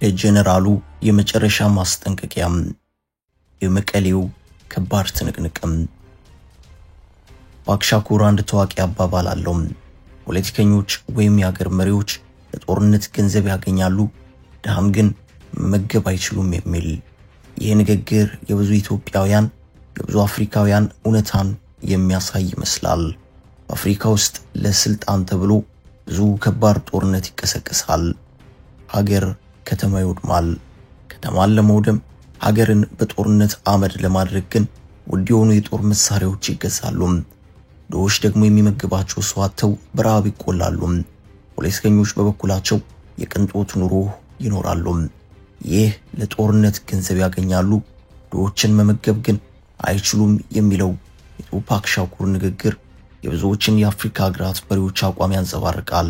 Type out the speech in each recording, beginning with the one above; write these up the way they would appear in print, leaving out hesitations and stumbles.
የጀነራሉ የመጨረሻ ማስጠንቀቂያ የመቀሌው ከባድ ትንቅንቅም ባክሻኩር አንድ ታዋቂ አባባል አለው። ፖለቲከኞች ወይም የሀገር መሪዎች ለጦርነት ገንዘብ ያገኛሉ፣ ድሃም ግን መገብ አይችሉም የሚል። ይህ ንግግር የብዙ ኢትዮጵያውያን የብዙ አፍሪካውያን እውነታን የሚያሳይ ይመስላል። በአፍሪካ ውስጥ ለስልጣን ተብሎ ብዙ ከባድ ጦርነት ይቀሰቀሳል። ሀገር ከተማ ይወድማል። ከተማን ለመውደም ሀገርን በጦርነት አመድ ለማድረግ ግን ውድ የሆኑ የጦር መሳሪያዎች ይገዛሉ። ድሆች ደግሞ የሚመግባቸው ሰው አጥተው በረሃብ ይቆላሉ። ፖለቲከኞች በበኩላቸው የቅንጦት ኑሮ ይኖራሉ። ይህ ለጦርነት ገንዘብ ያገኛሉ፣ ድሆችን መመገብ ግን አይችሉም የሚለው የቱፓክ ሻኩር ንግግር የብዙዎችን የአፍሪካ ሀገራት መሪዎች አቋም ያንጸባርቃል።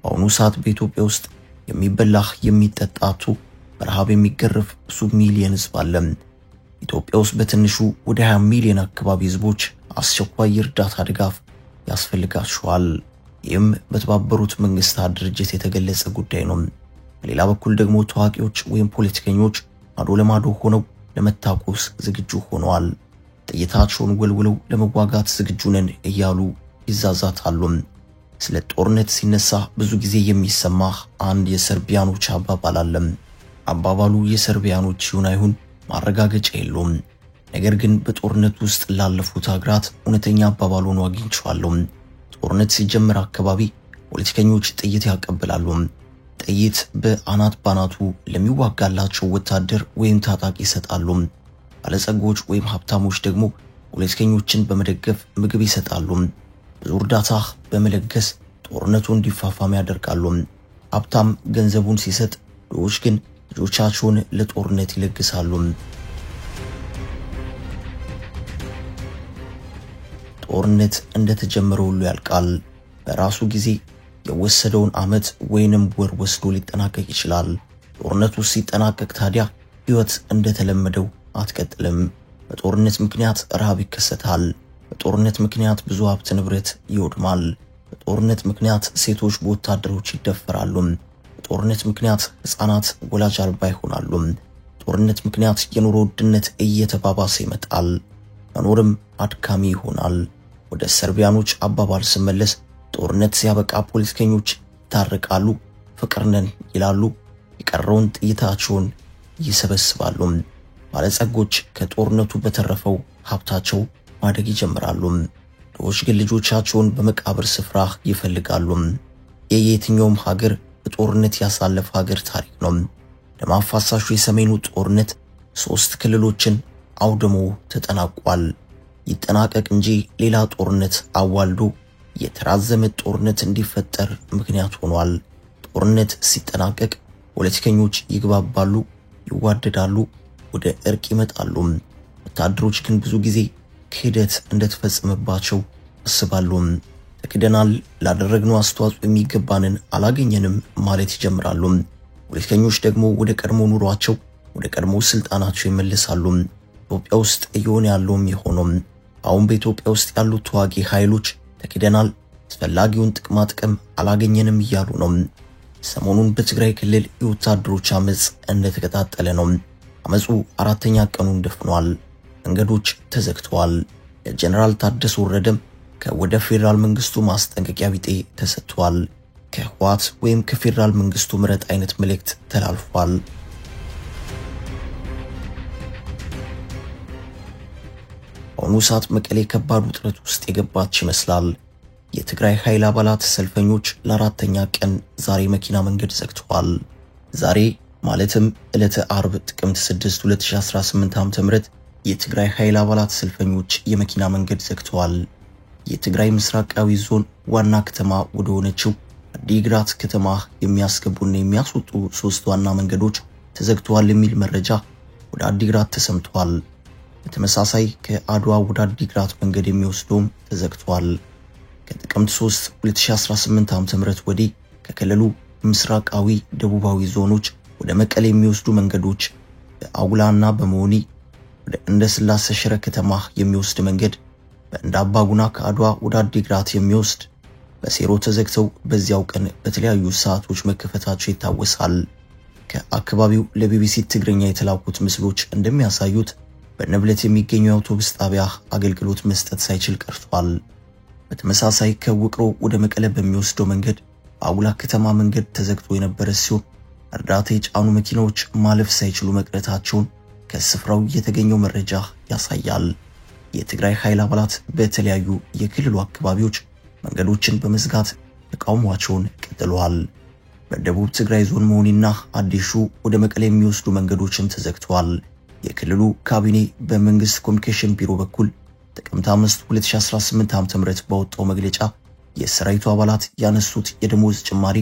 በአሁኑ ሰዓት በኢትዮጵያ ውስጥ የሚበላህ የሚጠጣቱ በረሃብ የሚገረፍ ብዙ ሚሊዮን ህዝብ አለ። ኢትዮጵያ ውስጥ በትንሹ ወደ 20 ሚሊዮን አካባቢ ህዝቦች አስቸኳይ የእርዳታ ድጋፍ ያስፈልጋቸዋል። ይህም በተባበሩት መንግስታት ድርጅት የተገለጸ ጉዳይ ነው። በሌላ በኩል ደግሞ ታዋቂዎች ወይም ፖለቲከኞች ማዶ ለማዶ ሆነው ለመታኮስ ዝግጁ ሆነዋል። ጥይታቸውን ወልውለው ለመዋጋት ዝግጁ ነን እያሉ ይዛዛታሉ። ስለ ጦርነት ሲነሳ ብዙ ጊዜ የሚሰማህ አንድ የሰርቢያኖች አባባል አለ። አባባሉ የሰርቢያኖች ይሁን አይሁን ማረጋገጫ የለውም። ነገር ግን በጦርነት ውስጥ ላለፉት ሀገራት እውነተኛ አባባል ሆኖ አግኝቼዋለሁ። ጦርነት ሲጀምር አካባቢ ፖለቲከኞች ጥይት ያቀብላሉ። ጥይት በአናት ባናቱ ለሚዋጋላቸው ወታደር ወይም ታጣቂ ይሰጣሉ። ባለጸጎች ወይም ሀብታሞች ደግሞ ፖለቲከኞችን በመደገፍ ምግብ ይሰጣሉ። ብዙ እርዳታ በመለገስ ጦርነቱ እንዲፋፋም ያደርጋሉ። ሀብታም ገንዘቡን ሲሰጥ፣ ድሆች ግን ልጆቻቸውን ለጦርነት ይለግሳሉ። ጦርነት እንደተጀመረ ሁሉ ያልቃል። በራሱ ጊዜ የወሰደውን ዓመት ወይንም ወር ወስዶ ሊጠናቀቅ ይችላል። ጦርነቱ ሲጠናቀቅ ታዲያ ህይወት እንደተለመደው አትቀጥልም። በጦርነት ምክንያት ረሃብ ይከሰታል። በጦርነት ምክንያት ብዙ ሀብት ንብረት ይወድማል። በጦርነት ምክንያት ሴቶች በወታደሮች ይደፈራሉ። በጦርነት ምክንያት ህፃናት ወላጅ አልባ ይሆናሉ። በጦርነት ምክንያት የኑሮ ውድነት እየተባባሰ ይመጣል። መኖርም አድካሚ ይሆናል። ወደ ሰርቢያኖች አባባል ስመለስ ጦርነት ሲያበቃ ፖለቲከኞች ይታረቃሉ፣ ፍቅር ነን ይላሉ፣ የቀረውን ጥይታቸውን ይሰበስባሉ። ባለጸጎች ከጦርነቱ በተረፈው ሀብታቸው ማደግ ይጀምራሉ። ድሆች ግን ልጆቻቸውን በመቃብር ስፍራ ይፈልጋሉ። የየትኛውም ሀገር በጦርነት ያሳለፈ ሀገር ታሪክ ነው። ደም አፋሳሹ የሰሜኑ ጦርነት 3 ክልሎችን አውድሞ ተጠናቋል። ይጠናቀቅ እንጂ ሌላ ጦርነት አዋልዶ የተራዘመ ጦርነት እንዲፈጠር ምክንያት ሆኗል። ጦርነት ሲጠናቀቅ ፖለቲከኞች ይግባባሉ፣ ይዋደዳሉ፣ ወደ እርቅ ይመጣሉ። ወታደሮች ግን ብዙ ጊዜ ክህደት እንደተፈጸመባቸው አስባሉ። ተክደናል፣ ላደረግነው አስተዋጽኦ የሚገባንን አላገኘንም ማለት ይጀምራሉ። ፖለቲከኞች ደግሞ ወደ ቀድሞ ኑሯቸው፣ ወደ ቀድሞ ስልጣናቸው ይመለሳሉ። ኢትዮጵያ ውስጥ እየሆነ ያለውም የሆነው አሁን በኢትዮጵያ ውስጥ ያሉት ተዋጊ ኃይሎች ተክደናል፣ አስፈላጊውን ጥቅም አላገኘንም እያሉ ነው። ሰሞኑን በትግራይ ክልል የወታደሮች አመጽ እንደተቀጣጠለ ነው። አመጹ 4ኛ ቀኑን ደፍኗል። መንገዶች ተዘግተዋል። የጀነራል ታደሰ ወረደም ከወደ ፌደራል መንግስቱ ማስጠንቀቂያ ቢጤ ተሰጥቷል። ከህወሓት ወይም ከፌደራል መንግስቱ ምረጥ አይነት መልእክት ተላልፏል። አሁኑ ሰዓት መቀሌ ከባድ ውጥረት ውስጥ የገባች ይመስላል። የትግራይ ኃይል አባላት ሰልፈኞች ለ4ኛ ቀን ዛሬ መኪና መንገድ ዘግተዋል። ዛሬ ማለትም ዕለተ አርብ ጥቅምት 6 2018 ዓ.ም የትግራይ ኃይል አባላት ሰልፈኞች የመኪና መንገድ ዘግተዋል። የትግራይ ምስራቃዊ ዞን ዋና ከተማ ወደ ሆነችው አዲግራት ከተማ የሚያስገቡና የሚያስወጡ 3 ዋና መንገዶች ተዘግተዋል የሚል መረጃ ወደ አዲግራት ተሰምቷል። በተመሳሳይ ከአድዋ ወደ አዲግራት መንገድ የሚወስደውም ተዘግቷል። ከጥቅምት 3 2018 ዓ.ም ወዲህ ከክልሉ ምስራቃዊ ደቡባዊ ዞኖች ወደ መቀሌ የሚወስዱ መንገዶች በአውላና በመሆኒ ወደ እንደስላሴ ሽረ ከተማ የሚወስድ መንገድ በእንዳባጉና ከአድዋ ወደ አዲግራት የሚወስድ በሴሮ ተዘግተው በዚያው ቀን በተለያዩ ሰዓቶች መከፈታቸው ይታወሳል። ከአካባቢው ለቢቢሲ ትግርኛ የተላኩት ምስሎች እንደሚያሳዩት በነብለት የሚገኘው አውቶቡስ ጣቢያ አገልግሎት መስጠት ሳይችል ቀርቷል። በተመሳሳይ ከውቅሮ ወደ መቀለ በሚወስደው መንገድ በአጉላ ከተማ መንገድ ተዘግቶ የነበረ ሲሆን እርዳታ የጫኑ መኪናዎች ማለፍ ሳይችሉ መቅረታቸውን ከስፍራው የተገኘው መረጃ ያሳያል። የትግራይ ኃይል አባላት በተለያዩ የክልሉ አካባቢዎች መንገዶችን በመዝጋት ተቃውሟቸውን ቀጥለዋል። በደቡብ ትግራይ ዞን መሆኒና አዲሹ ወደ መቀለ የሚወስዱ መንገዶችን ተዘግተዋል። የክልሉ ካቢኔ በመንግስት ኮሚኒኬሽን ቢሮ በኩል ጥቅምት 5 2018 ዓ.ም ባወጣው መግለጫ የሰራዊቱ አባላት ያነሱት የደሞዝ ጭማሪ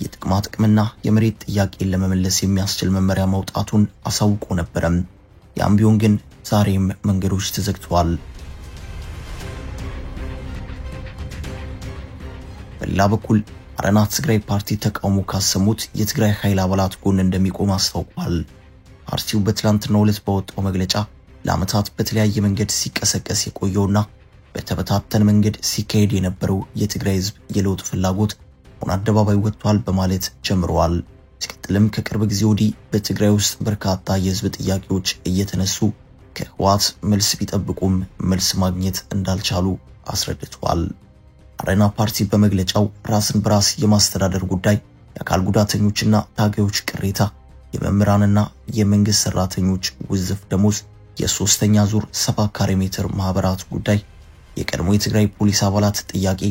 የጥቅማ ጥቅምና የመሬት ጥያቄን ለመመለስ የሚያስችል መመሪያ ማውጣቱን አሳውቆ ነበር። ያም ቢሆን ግን ዛሬም መንገዶች ተዘግተዋል። በሌላ በኩል አረና ትግራይ ፓርቲ ተቃውሞ ካሰሙት የትግራይ ኃይል አባላት ጎን እንደሚቆም አስታውቋል። ፓርቲው በትላንትናው ዕለት ባወጣው መግለጫ ለዓመታት በተለያየ መንገድ ሲቀሰቀስ የቆየውና በተበታተነ መንገድ ሲካሄድ የነበረው የትግራይ ህዝብ የለውጥ ፍላጎት ሆነ አደባባይ ወጥቷል በማለት ጀምረዋል። ሲቀጥልም ከቅርብ ጊዜ ወዲህ በትግራይ ውስጥ በርካታ የህዝብ ጥያቄዎች እየተነሱ ከህወሓት መልስ ቢጠብቁም መልስ ማግኘት እንዳልቻሉ አስረድተዋል። አረና ፓርቲ በመግለጫው ራስን በራስ የማስተዳደር ጉዳይ፣ የአካል ጉዳተኞችና ታጋዮች ቅሬታ፣ የመምህራንና የመንግስት ሰራተኞች ውዝፍ ደሞዝ፣ የሶስተኛ ዙር 70 ካሬ ሜትር ማህበራት ጉዳይ፣ የቀድሞ የትግራይ ፖሊስ አባላት ጥያቄ፣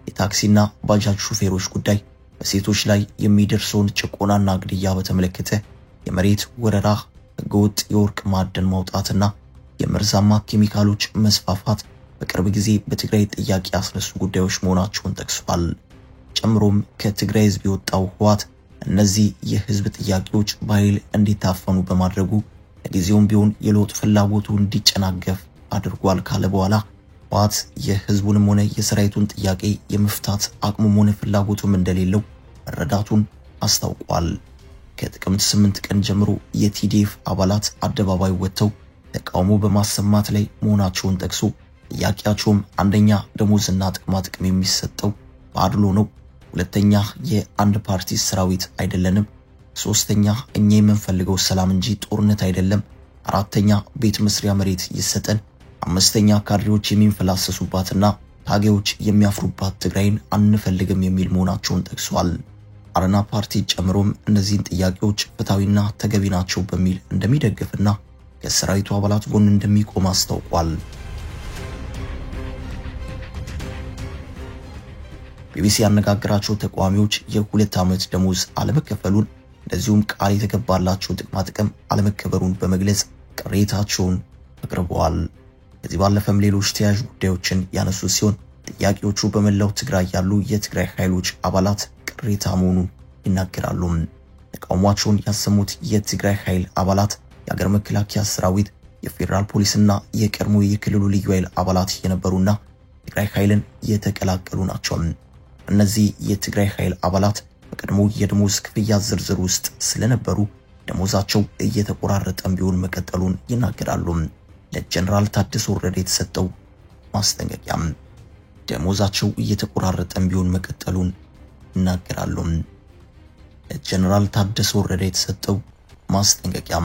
የታክሲና ባጃጅ ሹፌሮች ጉዳይ፣ በሴቶች ላይ የሚደርሰውን ጭቆናና ግድያ በተመለከተ፣ የመሬት ወረራ፣ ህገወጥ የወርቅ ማዕድን ማውጣትና የመርዛማ ኬሚካሎች መስፋፋት በቅርብ ጊዜ በትግራይ ጥያቄ ያስነሱ ጉዳዮች መሆናቸውን ጠቅሷል። ጨምሮም ከትግራይ ህዝብ የወጣው ህወሓት እነዚህ የህዝብ ጥያቄዎች በኃይል እንዲታፈኑ በማድረጉ ለጊዜውም ቢሆን የለውጥ ፍላጎቱ እንዲጨናገፍ አድርጓል ካለ በኋላ ህወሓት የህዝቡንም ሆነ የሰራዊቱን ጥያቄ የመፍታት አቅሙም ሆነ ፍላጎቱም እንደሌለው መረዳቱን አስታውቋል። ከጥቅምት 8 ቀን ጀምሮ የቲዲኤፍ አባላት አደባባይ ወጥተው ተቃውሞ በማሰማት ላይ መሆናቸውን ጠቅሶ ጥያቄያቸውም አንደኛ ደሞዝና ጥቅማ ጥቅም የሚሰጠው በአድሎ ነው፣ ሁለተኛ የአንድ ፓርቲ ሰራዊት አይደለንም፣ ሶስተኛ እኛ የምንፈልገው ሰላም እንጂ ጦርነት አይደለም፣ አራተኛ ቤት መስሪያ መሬት ይሰጠን፣ አምስተኛ ካድሬዎች የሚንፈላሰሱባትና ታጋዮች የሚያፍሩባት ትግራይን አንፈልግም የሚል መሆናቸውን ጠቅሷል። አረና ፓርቲ ጨምሮም እነዚህን ጥያቄዎች ፍትሃዊና ተገቢ ናቸው በሚል እንደሚደግፍና ከሰራዊቱ አባላት ጎን እንደሚቆም አስታውቋል። ቢቢሲ ያነጋገራቸው ተቃዋሚዎች የሁለት ዓመት ደሞዝ አለመከፈሉን እንደዚሁም ቃል የተገባላቸው ጥቅማ ጥቅም አለመከበሩን በመግለጽ ቅሬታቸውን አቅርበዋል። ከዚህ ባለፈም ሌሎች ተያያዥ ጉዳዮችን ያነሱ ሲሆን ጥያቄዎቹ በመላው ትግራይ ያሉ የትግራይ ኃይሎች አባላት ቅሬታ መሆኑን ይናገራሉ። ተቃውሟቸውን ያሰሙት የትግራይ ኃይል አባላት የሀገር መከላከያ ሰራዊት፣ የፌደራል ፖሊስና የቀድሞ የክልሉ ልዩ ኃይል አባላት የነበሩና ትግራይ ኃይልን የተቀላቀሉ ናቸው። እነዚህ የትግራይ ኃይል አባላት በቀድሞ የደሞዝ ክፍያ ዝርዝር ውስጥ ስለነበሩ ደሞዛቸው እየተቆራረጠም ቢሆን መቀጠሉን ይናገራሉ። ለጀነራል ታደሰ ወረደ የተሰጠው ማስጠንቀቂያ ደሞዛቸው እየተቆራረጠም ቢሆን መቀጠሉን ይናገራሉ። ለጀነራል ታደሰ ወረደ የተሰጠው ማስጠንቀቂያ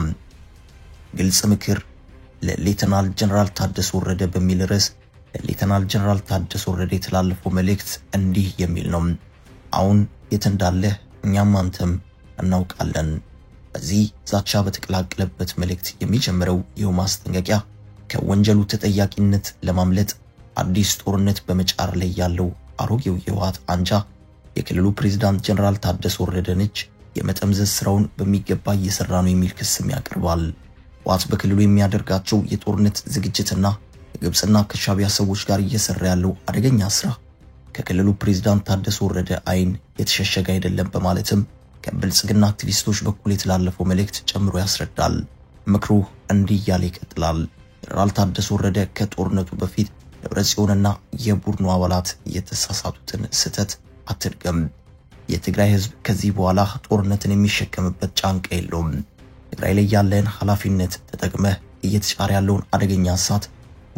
ግልጽ ምክር ለሌተናል ጀነራል ታደሰ ወረደ በሚል ርዕስ ለሌተናል ጀነራል ታደሰ ወረደ የተላለፈው መልእክት እንዲህ የሚል ነው። አሁን የት እንዳለህ እኛም አንተም እናውቃለን። በዚህ ዛቻ በተቀላቀለበት መልእክት የሚጀምረው ይህ ማስጠንቀቂያ ከወንጀሉ ተጠያቂነት ለማምለጥ አዲስ ጦርነት በመጫር ላይ ያለው አሮጌው የህወሓት አንጃ የክልሉ ፕሬዝዳንት ጀነራል ታደሰ ወረደን እጅ የመጠምዘዝ ስራውን በሚገባ እየሰራ ነው የሚል ክስም ያቀርባል። ህወሓት በክልሉ የሚያደርጋቸው የጦርነት ዝግጅትና ከግብጽና ከሻቢያ ሰዎች ጋር እየሰራ ያለው አደገኛ ስራ ከክልሉ ፕሬዝዳንት ታደሰ ወረደ አይን የተሸሸገ አይደለም በማለትም ከብልጽግና አክቲቪስቶች በኩል የተላለፈው መልእክት ጨምሮ ያስረዳል። ምክሩ እንዲህ ያለ ይቀጥላል። ጀነራል ታደሰ ወረደ ከጦርነቱ በፊት ደብረጽዮንና የቡድኑ አባላት የተሳሳቱትን ስህተት አትድገም። የትግራይ ህዝብ ከዚህ በኋላ ጦርነትን የሚሸከምበት ጫንቃ የለውም። ትግራይ ላይ ያለን ኃላፊነት ተጠቅመህ እየተጫረ ያለውን አደገኛ እሳት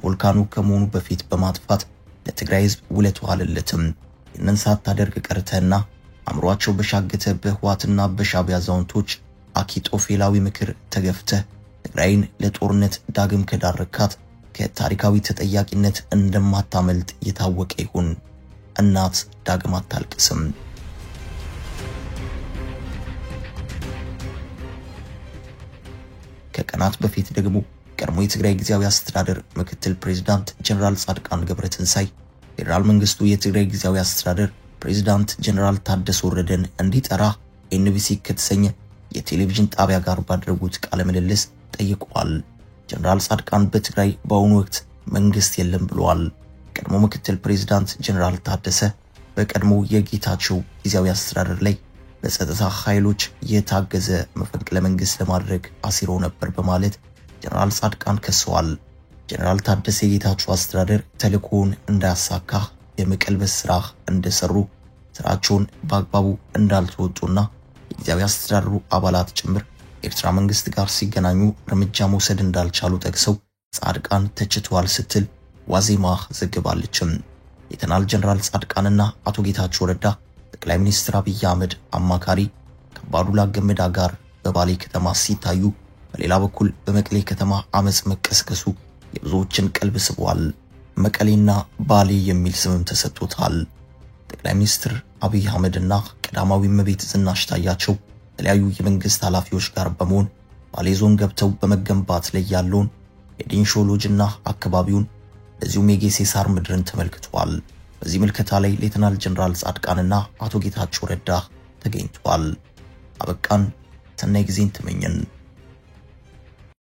ቮልካኑ ከመሆኑ በፊት በማጥፋት ለትግራይ ህዝብ ውለቱ አለለትም። ይህንን ሳታደርግ ቀርተህና አምሯቸው በሻገተ በህወሓትና በሻቢያ ዛውንቶች አኪጦፌላዊ ምክር ተገፍተ ትግራይን ለጦርነት ዳግም ከዳረካት ከታሪካዊ ተጠያቂነት እንደማታመልጥ የታወቀ ይሁን። እናት ዳግም አታልቅስም። ከቀናት በፊት ደግሞ ቀድሞ የትግራይ ጊዜያዊ አስተዳደር ምክትል ፕሬዝዳንት ጀነራል ጻድቃን ገብረትንሳይ ፌደራል መንግስቱ የትግራይ ጊዜያዊ አስተዳደር ፕሬዝዳንት ጀነራል ታደሰ ወረደን እንዲጠራ ኤንቢሲ ከተሰኘ የቴሌቪዥን ጣቢያ ጋር ባደረጉት ቃለ ምልልስ ጠይቀዋል። ጀነራል ጻድቃን በትግራይ በአሁኑ ወቅት መንግስት የለም ብለዋል። ቀድሞ ምክትል ፕሬዝዳንት ጀነራል ታደሰ በቀድሞ የጌታቸው ጊዜያዊ አስተዳደር ላይ በጸጥታ ኃይሎች የታገዘ መፈንቅለ መንግስት ለማድረግ አሲረው ነበር በማለት ጀነራል ጻድቃን ከሰዋል። ጀነራል ታደሰ የጌታቸው አስተዳደር ተልእኮውን እንዳያሳካ የመቀልበስ ስራ እንደሰሩ ስራቸውን በአግባቡ እንዳልተወጡና የጊዜያዊ አስተዳደሩ አባላት ጭምር ኤርትራ መንግስት ጋር ሲገናኙ እርምጃ መውሰድ እንዳልቻሉ ጠቅሰው ጻድቃን ተችተዋል ስትል ዋዜማ ዘግባለችም። ሌተናል ጀነራል ጻድቃንና አቶ ጌታቸው ረዳ ጠቅላይ ሚኒስትር አብይ አህመድ አማካሪ ከባዱላ ገመዳ ጋር በባሌ ከተማ ሲታዩ፣ በሌላ በኩል በመቀሌ ከተማ አመጽ መቀስቀሱ የብዙዎችን ቀልብ ስቧል። መቀሌና ባሌ የሚል ስምም ተሰጥቶታል። ጠቅላይ ሚኒስትር አብይ አህመድና ቀዳማዊ እመቤት ዝናሽ ታያቸው የተለያዩ የመንግስት ኃላፊዎች ጋር በመሆን ባሌ ዞን ገብተው በመገንባት ላይ ያለውን የዲንሾ ሎጅና አካባቢውን ለዚሁም የጌሴ ሳር ምድርን ተመልክተዋል። በዚህ ምልከታ ላይ ሌተናል ጀነራል ጻድቃንና አቶ ጌታቸው ረዳ ተገኝተዋል። አበቃን። ሰናይ ጊዜን ተመኘን።